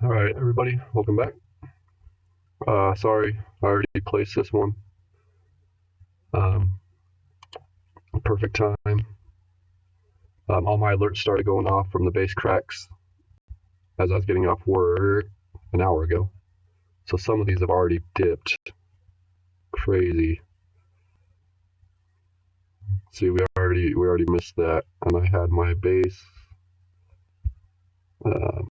All right, everybody, welcome back. Sorry, I already placed this one. Um, Perfect time. All my alerts started going off from the base cracks as I was getting off work an hour ago. So some of these have already dipped. Crazy. See, we already missed that, and I had my base. Um,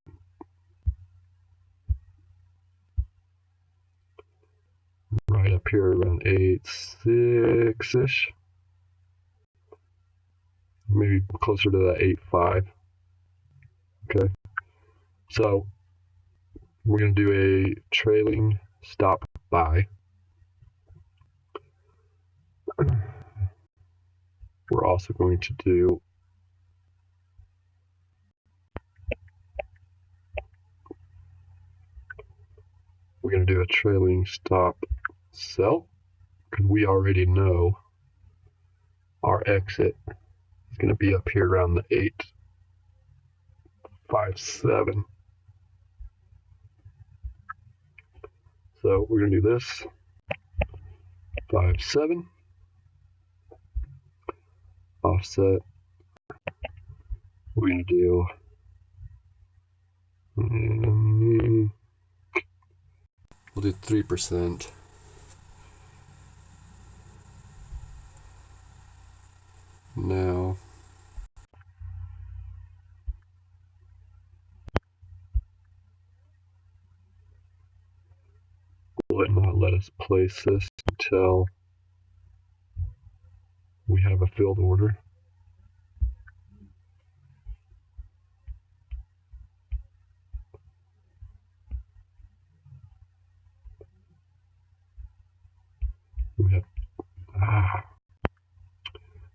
right up here around 8.6 ish, maybe closer to that 8.5. Okay, so we're gonna do a trailing stop buy. We're also going to do a trailing stop sell because we already know our exit is going to be up here around the 8.57. So we're going to do this 5.7 offset. We're going to do we'll do 3%. Now will it not let us place this until we have a filled order? We have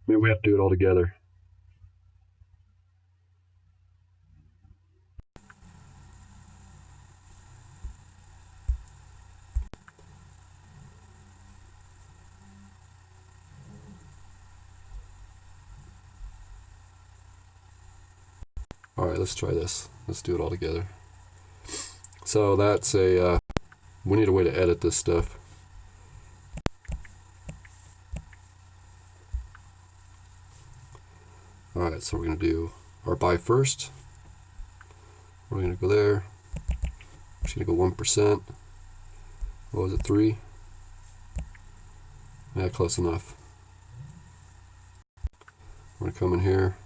maybe we have to do it all together. All right, let's try this. Let's do it all together. So that's a we need a way to edit this stuff. All right, so we're going to do our buy first. We're going to go there. We're just going to go 1%. What was it, 3? Yeah, close enough. We're going to come in here.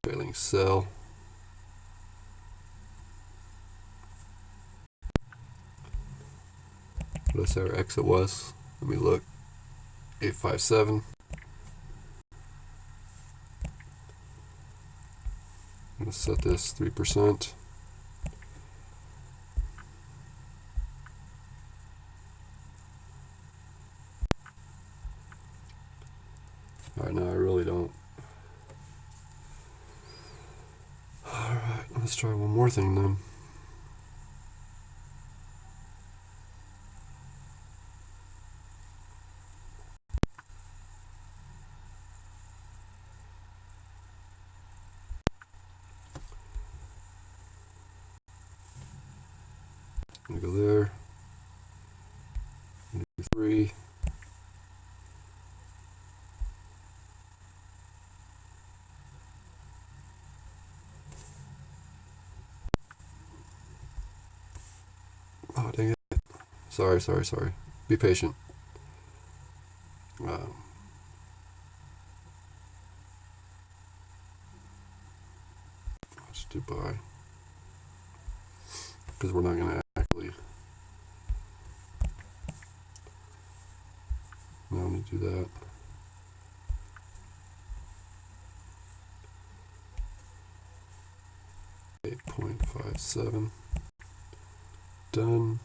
Trailing sell. What did I say our exit was? Let me look. 8.57. I'm going to set this 3%. Alright, now I really don't. Alright, let's try one more thing then. I'm going to go there. I'm going to do 3. Oh, dang it. Sorry. Be patient. Let's do buy. Because we're not going to actually. No, let me do that. $8.57. Done.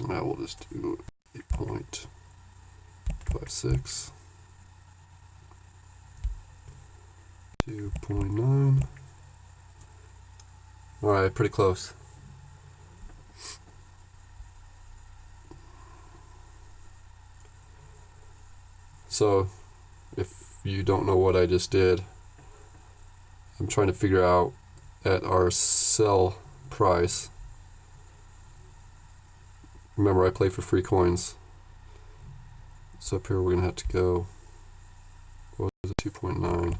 Now we'll just do 8.56. 2.9. Alright, pretty close. So if you don't know what I just did, I'm trying to figure out at our sell price. Remember, I play for free coins. So up here we're going to have to go, what was it, 2.9.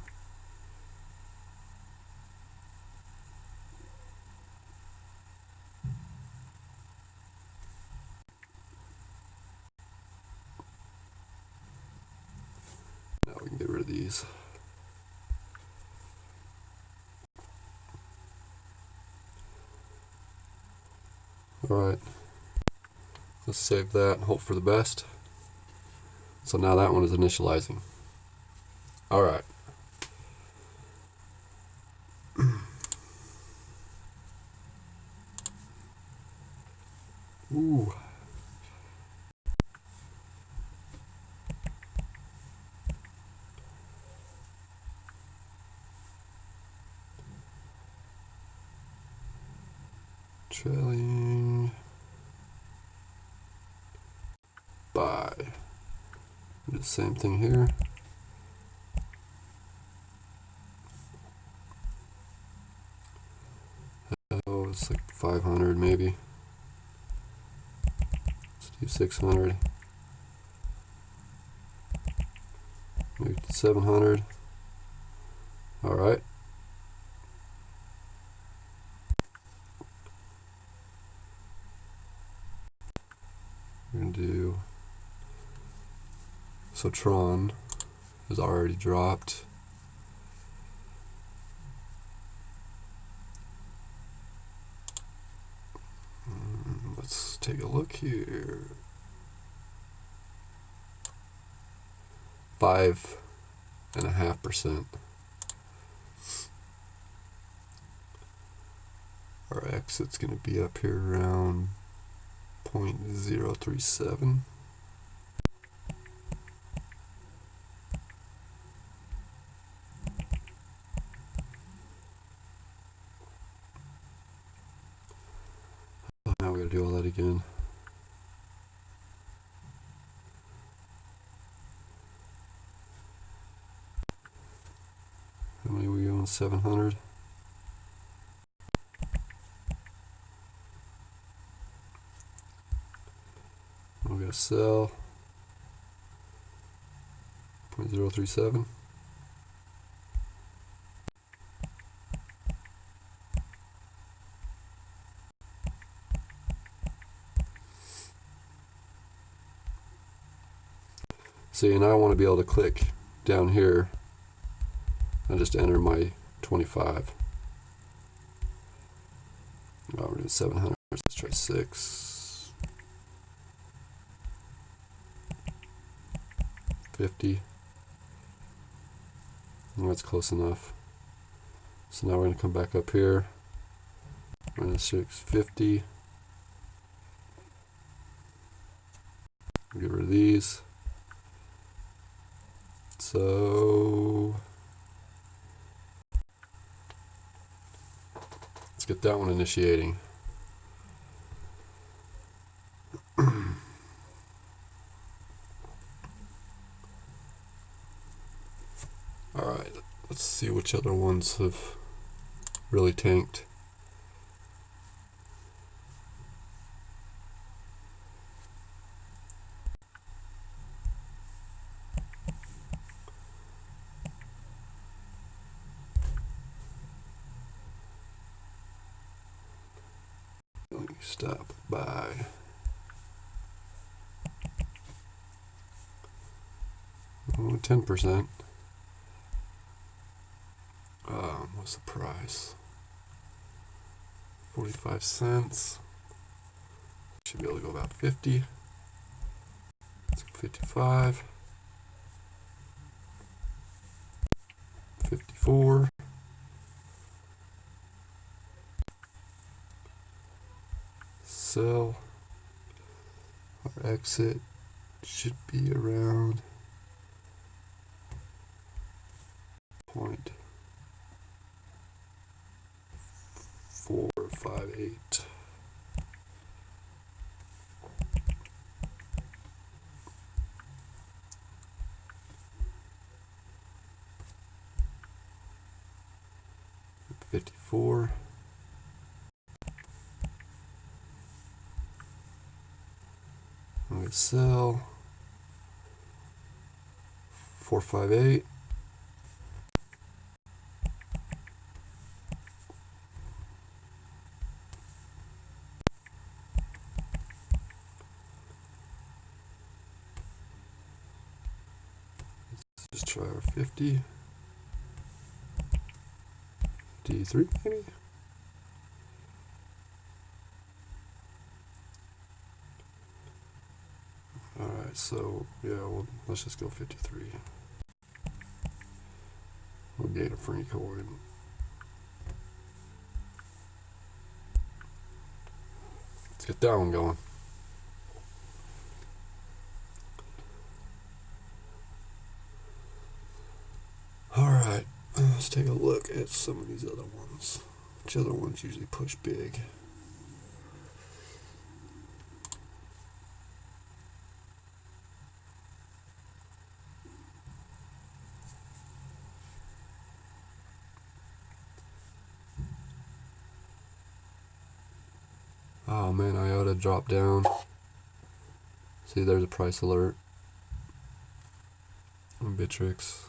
Now we can get rid of these. Alright, let's save that and hope for the best. So now that one is initializing. Alright. Ooh. Trailing. Buy. Do the same thing here. Oh, it's like 500 maybe. Let's do 600. Maybe 700. Alright. We're going to do, so Tron has already dropped. Let's take a look here. 5.5%. Our exit's going to be up here around 0.037. Oh, now we got to do all that again. How many we own? 700. We got to sell 0.037. See, now I want to be able to click down here and just enter my 25. Oh, we're doing 700. Let's try 6. 50. That's close enough. So now we're going to come back up here. We're going to 650. Get rid of these. So let's get that one initiating. Alright, let's see which other ones have really tanked. Stop by. Oh, 10%. What's the price? 45 cents. Should be able to go about 50. Let's go 55. 54. Sell. Our exit should be around 0.458. 54. I'm going to sell 458. Let's just try our 50. 53 maybe? Alright, so yeah, well, let's just go 53. We'll gain a free coin. Let's get that one going. Alright, let's take a look at some of these other ones. Which other ones usually push big? Oh man, I ought to drop down. See, there's a price alert. Bitrix.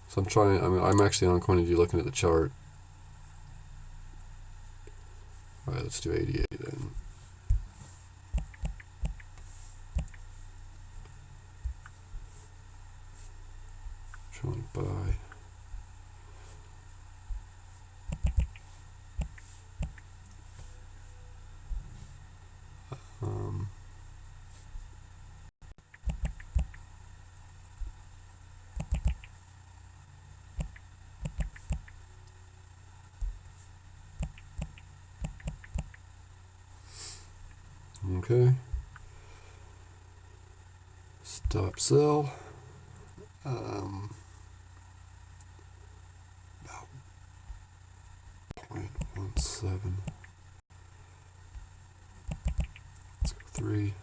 So I'm trying, I'm actually on CoinED looking at the chart. Alright, let's do 88 then. Trying to buy. Okay. Stop sell. About 0.17. Let's go 3.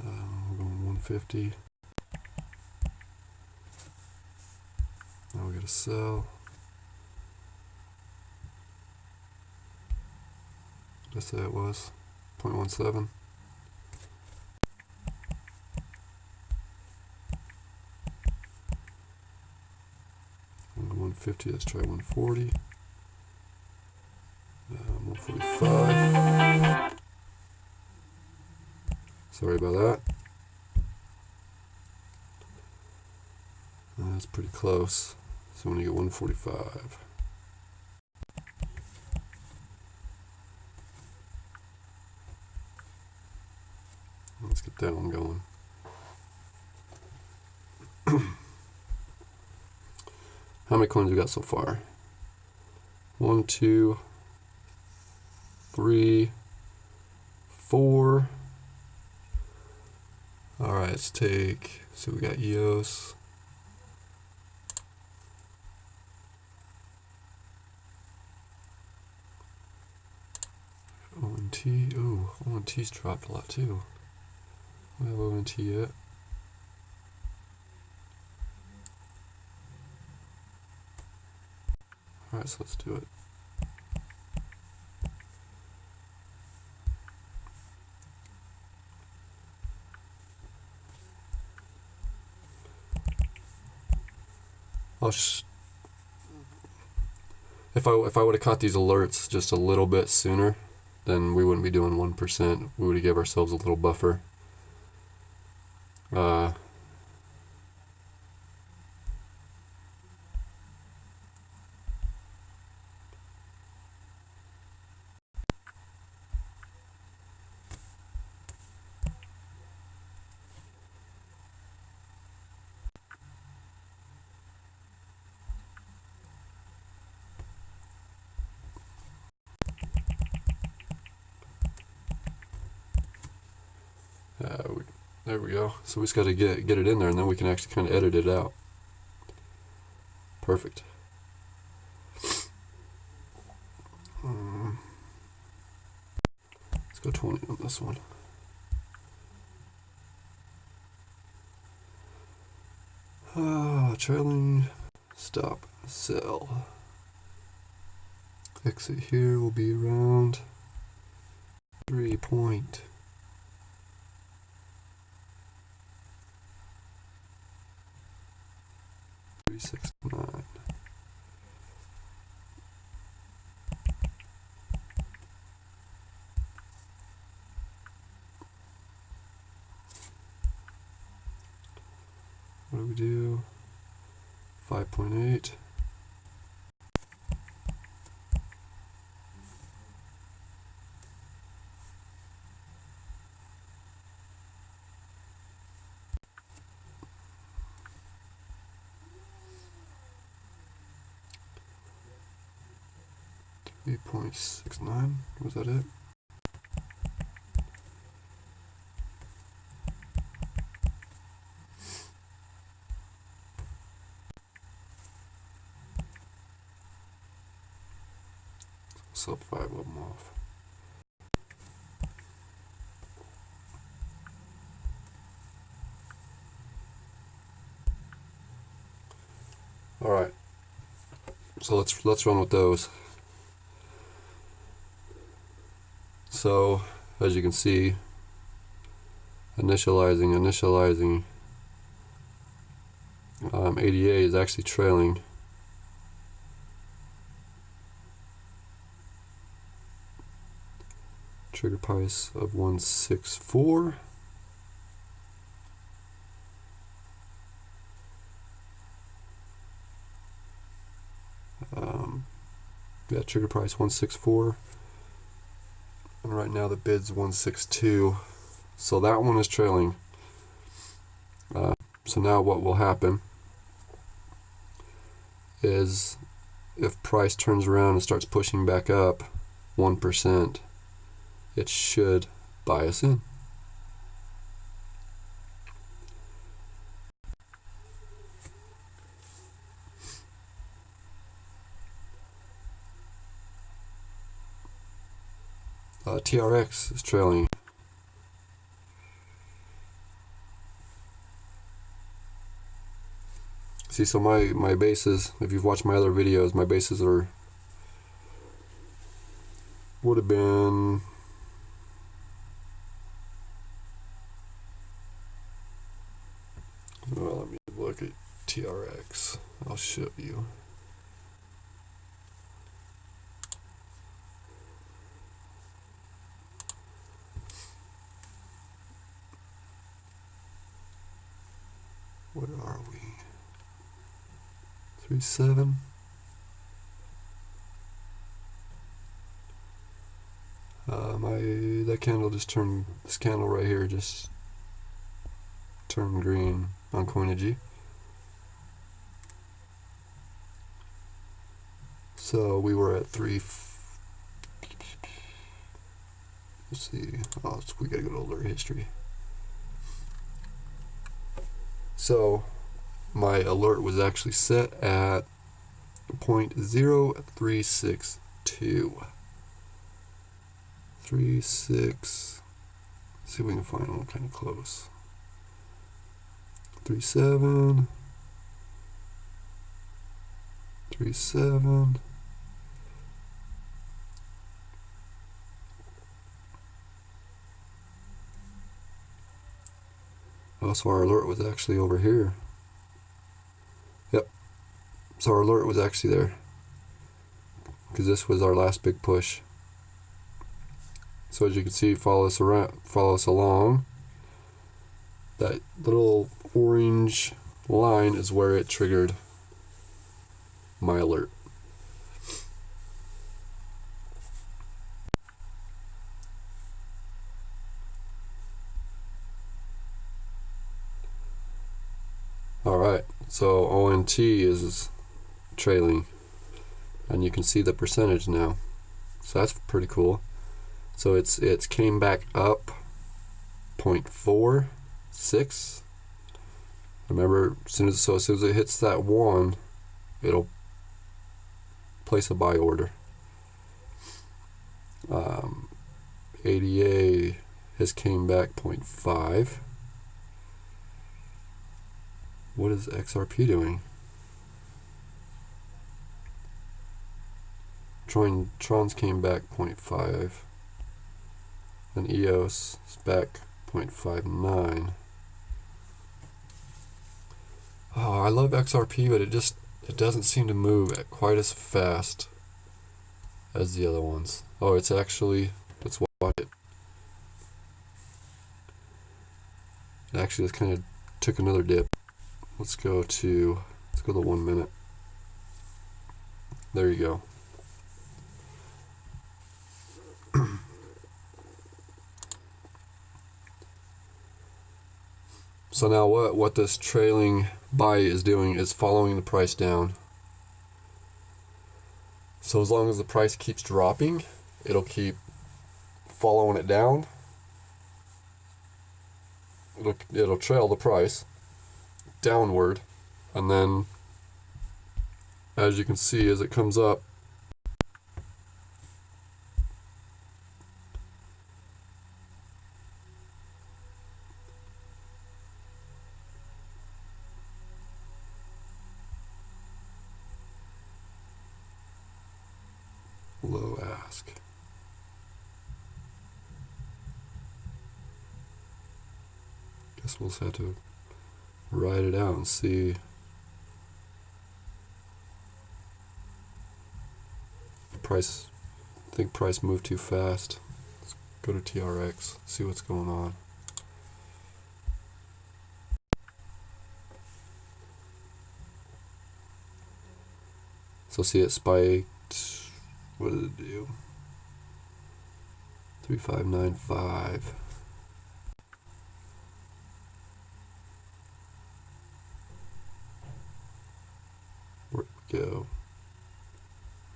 We're going 150. Now we gotta sell. Did I say it was 0.17? 150, let's try 140. 145. Sorry about that. That's pretty close. So when you get 145. Let's get that one going. How many coins we got so far? 1, 2, 3, 4. Alright, let's take, so we got EOS. ONT, ooh, ONT's dropped a lot too. We have ONT yet. Alright, so let's do it. If I would have caught these alerts just a little bit sooner, then we wouldn't be doing 1%. We would have given ourselves a little buffer. There we go. So we just got to get it in there, and then we can actually kind of edit it out. Perfect. go 20 on this one. Trailing, stop, sell. Exit here will be around 3.369. What do we do? 5.8. $3.69. Was that it? Sub 5 of them off. All right. So let's run with those. So as you can see, initializing. ADA is actually trailing. Trigger price of 164. Yeah, trigger price 164. And right now the bid's 162. So that one is trailing. So now what will happen is if price turns around and starts pushing back up 1%, it should buy us in. TRX is trailing. See, so my bases, if you've watched my other videos, my bases would have been well, let me look at TRX. I'll show you. Where are we? 3.7. That candle just turned. This candle right here just turned green on Coinigy. So we were at 3. Let's see. Oh, we gotta go to alert history. So my alert was actually set at 0.0362. 36. See if we can find one kind of close. 37. 37. Oh, so our alert was actually over here. Yep. So our alert was actually there, because this was our last big push. So as you can see, follow us along. That little orange line is where it triggered my alert. Alright, so ONT is trailing, and you can see the percentage now. So that's pretty cool. So it's came back up 0.46. Remember, as soon as it hits that 1, it'll place a buy order. ADA has came back 0.5. What is XRP doing? Tron's came back 0.5. And EOS is back 0.59. Oh, I love XRP, but it doesn't seem to move at quite as fast as the other ones. Oh, let's watch it. It actually just kind of took another dip. Let's go to the 1 minute. There you go. So now what this trailing buy is doing is following the price down. So as long as the price keeps dropping, it'll keep following it down. It'll trail the price downward, and then as you can see, as it comes up, low ask. Guess we'll just have to ride it out and see. Price, I think price moved too fast. Let's go to TRX, see what's going on. So see, it spiked. What did it do? 3595. Where'd it go?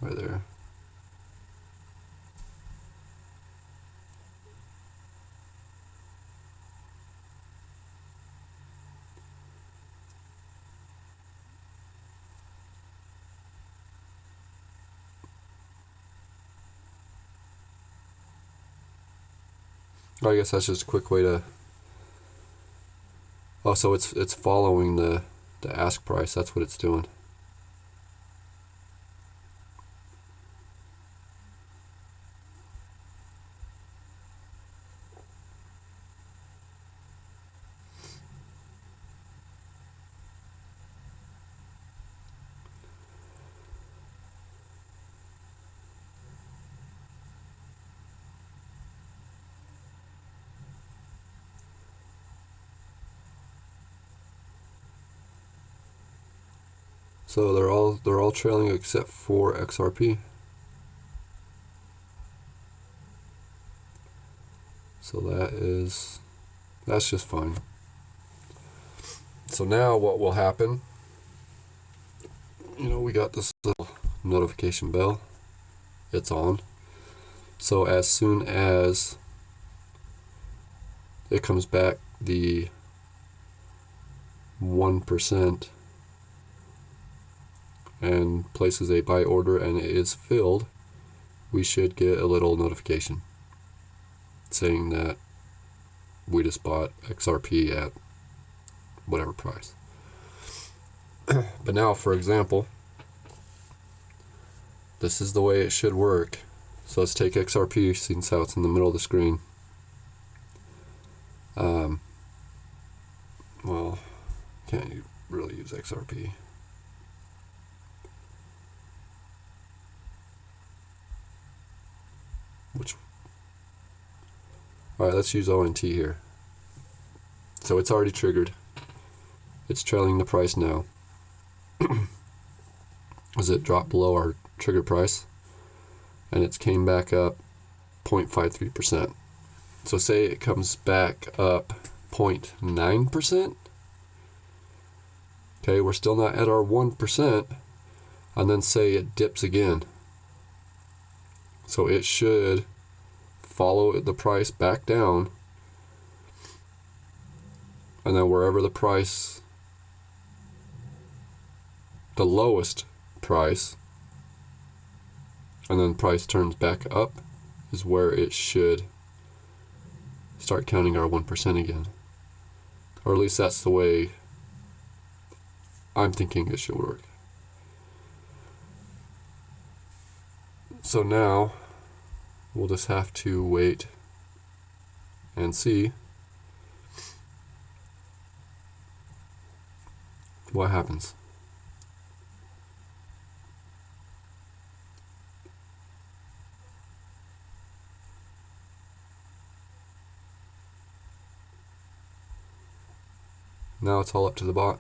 Right there. I guess that's just a quick way to. Oh, so it's following the ask price. That's what it's doing. So they're all trailing except for XRP. So that's just fine. So now what will happen? We got this little notification bell. It's on. So as soon as it comes back the 1% and places a buy order and it is filled, we should get a little notification saying that we just bought XRP at whatever price. But now, for example, this is the way it should work. So let's take XRP, since how it's in the middle of the screen. Well, can't you really use XRP? Alright, let's use ONT here. So it's already triggered. It's trailing the price now. As it dropped below our trigger price, and it's came back up 0.53%. So say it comes back up 0.9%. Okay, we're still not at our 1%, and then say it dips again. So it should follow the price back down, and then wherever the price, the lowest price, and then price turns back up, is where it should start counting our 1% again. Or at least that's the way I'm thinking it should work. So now we'll just have to wait and see what happens. Now it's all up to the bot,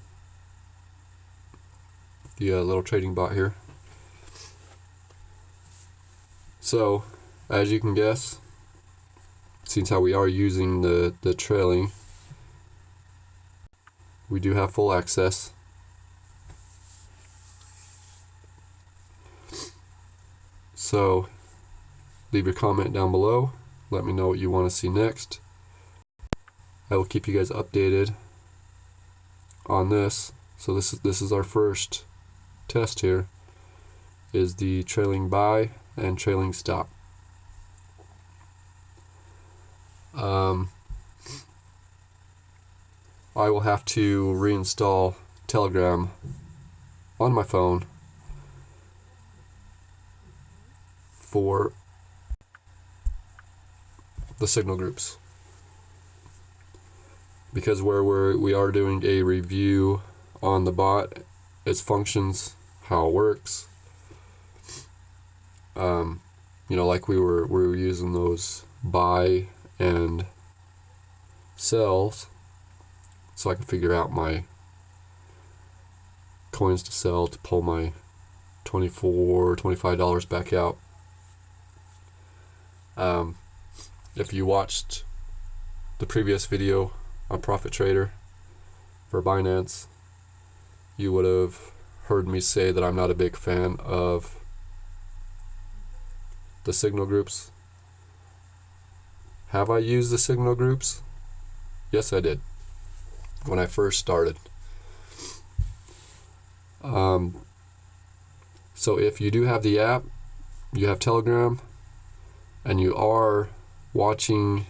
the little trading bot here. So, as you can guess, since how we are using the trailing, we do have full access. So, leave your comment down below. Let me know what you want to see next. I will keep you guys updated on this. So this is our first test here, is the trailing buy and trailing stop. I will have to reinstall Telegram on my phone for the signal groups, because where we are doing a review on the bot, its functions, how it works. Like we were using those buy and sells, so I can figure out my coins to sell to pull my $25 back out. If you watched the previous video on Profit Trader for Binance, you would have heard me say that I'm not a big fan of the signal groups. Have I used the signal groups? Yes, I did, when I first started. So if you do have the app, you have Telegram, and you are watching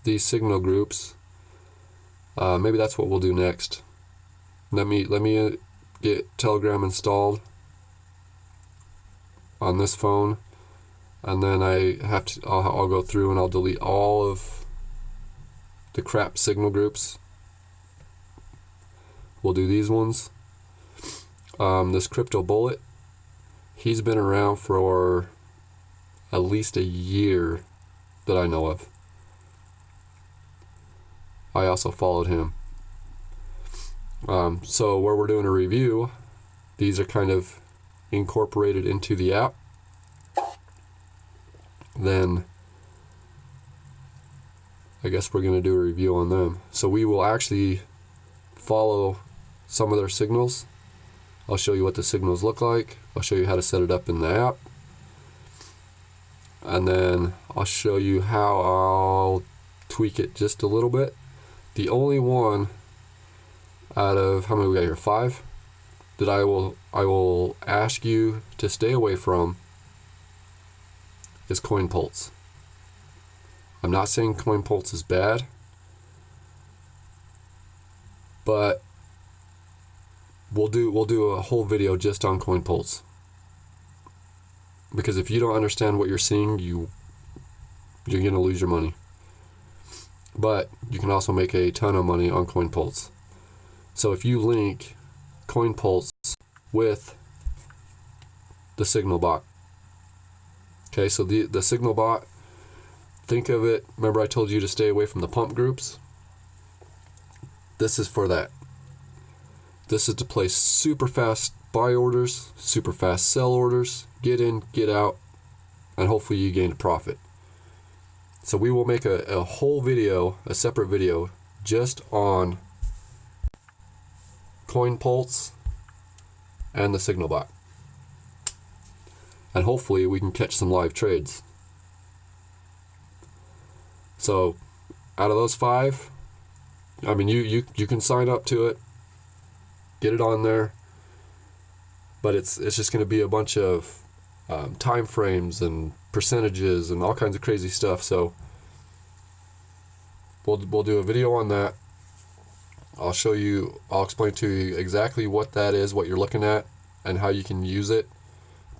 these signal groups, maybe that's what we'll do next. Let me get Telegram installed on this phone, and then I'll go through and I'll delete all of the crap signal groups. We'll do these ones. This Crypto Bullet, he's been around for at least a year that I know of. I also followed him. So where we're doing a review, these are kind of incorporated into the app. Then I guess we're going to do a review on them. So we will actually follow some of their signals. I'll show you what the signals look like. I'll show you how to set it up in the app. And then I'll show you how I'll tweak it just a little bit. The only one out of, how many we got here, 5, that I will ask you to stay away from is CoinPulse. I'm not saying CoinPulse is bad, but we'll do a whole video just on CoinPulse, because if you don't understand what you're seeing, you're gonna lose your money. But you can also make a ton of money on CoinPulse. So if you link CoinPulse with the signal bot, okay, so the signal bot, think of it, remember I told you to stay away from the pump groups? This is for that. This is to place super fast buy orders, super fast sell orders, get in, get out, and hopefully you gain a profit. So we will make a whole video, a separate video, just on CoinPulse and the signal bot. And hopefully we can catch some live trades. So out of those 5, I mean, you can sign up to it, get it on there, but it's just going to be a bunch of time frames and percentages and all kinds of crazy stuff. So we'll do a video on that. I'll explain to you exactly what that is, what you're looking at, and how you can use it.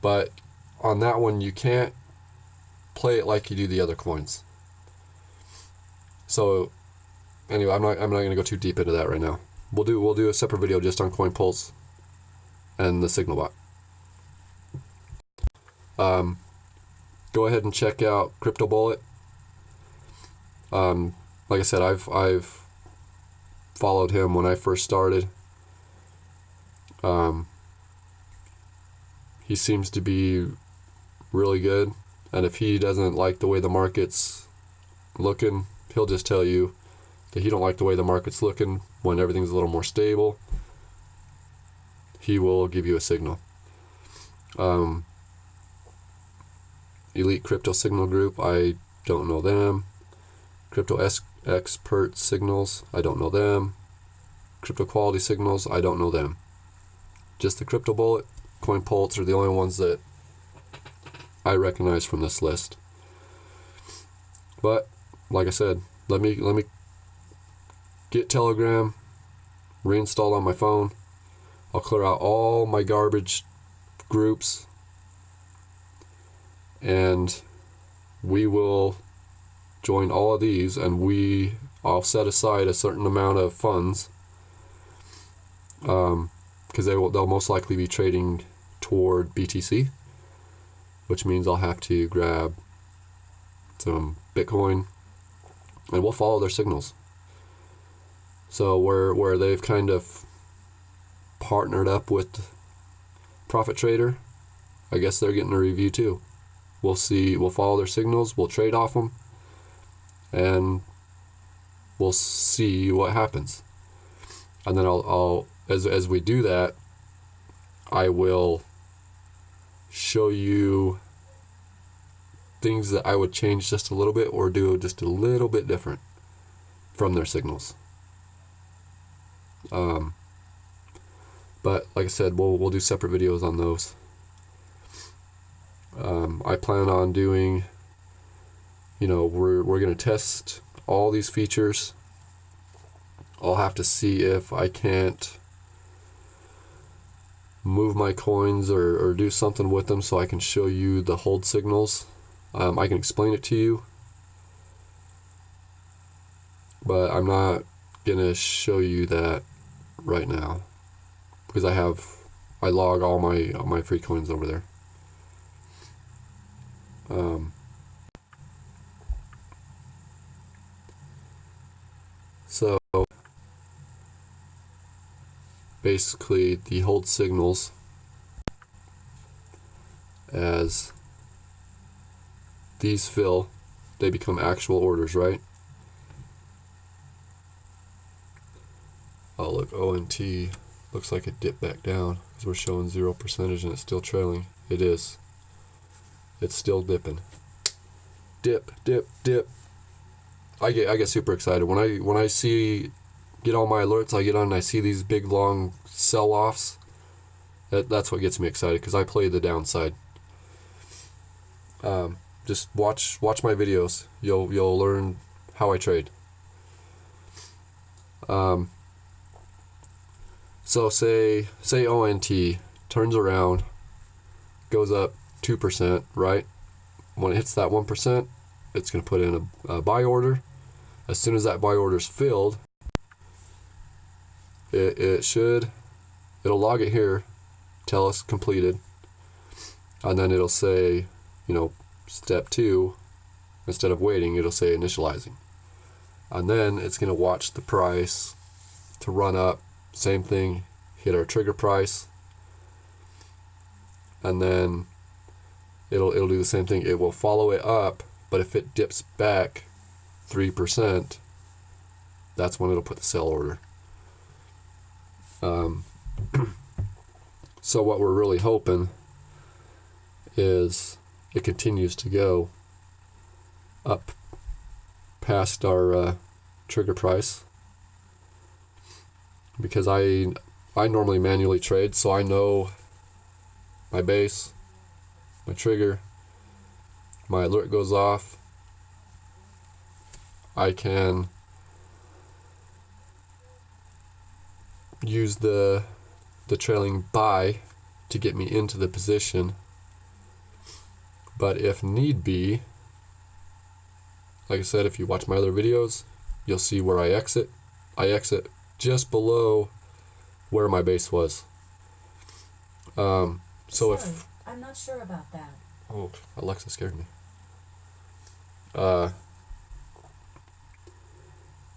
But on that one, you can't play it like you do the other coins. So anyway, I'm not going to go too deep into that right now. We'll do a separate video just on Coin Pulse and the Signal bot. Go ahead and check out Crypto Bullet. Like I said, I've followed him when I first started. He seems to be really good, and if he doesn't like the way the market's looking, he'll just tell you that he don't like the way the market's looking. When everything's a little more stable, he will give you a signal. Elite Crypto Signal Group, I don't know them. Crypto Expert Signals, I don't know them. Crypto Quality Signals, I don't know them. Just the Crypto Bullet, Coin Pulse are the only ones that I recognize from this list. But like I said, let me get Telegram reinstalled on my phone. I'll clear out all my garbage groups, and we will join all of these, and I'll set aside a certain amount of funds, because they'll most likely be trading toward BTC, which means I'll have to grab some Bitcoin, and we'll follow their signals. So where they've kind of partnered up with Profit Trader, I guess they're getting a review too. We'll see. We'll follow their signals. We'll trade off them, and we'll see what happens. And then as we do that, I will show you things that I would change just a little bit or do just a little bit different from their signals. But like I said, we'll do separate videos on those. I plan on doing, we're going to test all these features. I'll have to see if I can't move my coins or do something with them so I can show you the hold signals. I can explain it to you, but I'm not going to show you that right now because I log all my free coins over there. So basically the hold signals, as these fill, they become actual orders, right? Oh look, ONT looks like it dipped back down because we're showing 0% and it's still trailing. It is. It's still dipping. Dip, dip, dip. I get super excited when I get all my alerts. I get on and I see these big long sell-offs. That's what gets me excited because I play the downside. Just watch my videos. You'll learn how I trade. So say ONT turns around, goes up 2%, right? When it hits that 1%, it's going to put in a buy order. As soon as that buy order is filled, it'll log it here, tell us completed, and then it'll say, step 2, instead of waiting, it'll say initializing. And then it's going to watch the price to run up, same thing, hit our trigger price, and then it'll do the same thing. It will follow it up, but if it dips back 3%, that's when it'll put the sell order. So what we're really hoping is it continues to go up past our trigger price, because I normally manually trade, so I know my base, my trigger, my alert goes off. I can use the trailing buy to get me into the position. But if need be, like I said, if you watch my other videos, you'll see where I exit. I exit just below where my base was. So Sorry, if... I'm not sure about that. Oh, Alexa scared me.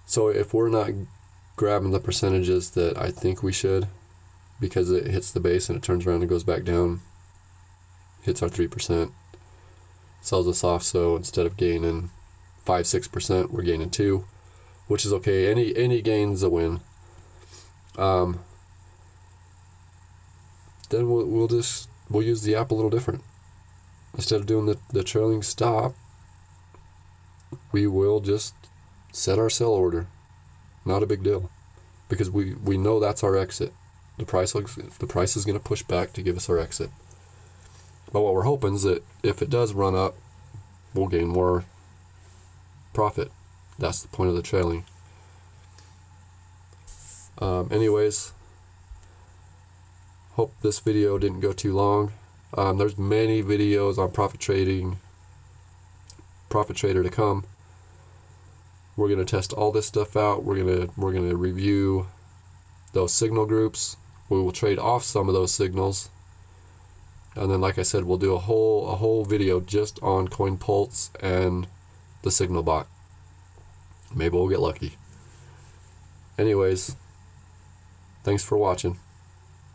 So if we're not grabbing the percentages that I think we should, because it hits the base and it turns around and goes back down, hits our 3%, sells us off, so instead of gaining 5-6%, we're gaining 2%, which is okay. Any gain's a win. Then we'll use the app a little different. Instead of doing the trailing stop, we will just set our sell order. Not a big deal, because we know that's our exit. The price is going to push back to give us our exit. But what we're hoping is that if it does run up, we'll gain more profit. That's the point of the trailing. Anyways, hope this video didn't go too long. There's many videos on profit trader to come. We're gonna test all this stuff out. We're gonna review those signal groups. We will trade off some of those signals, and then, like I said, we'll do a whole video just on CoinPulse and the signal bot. Maybe we'll get lucky. Anyways, thanks for watching.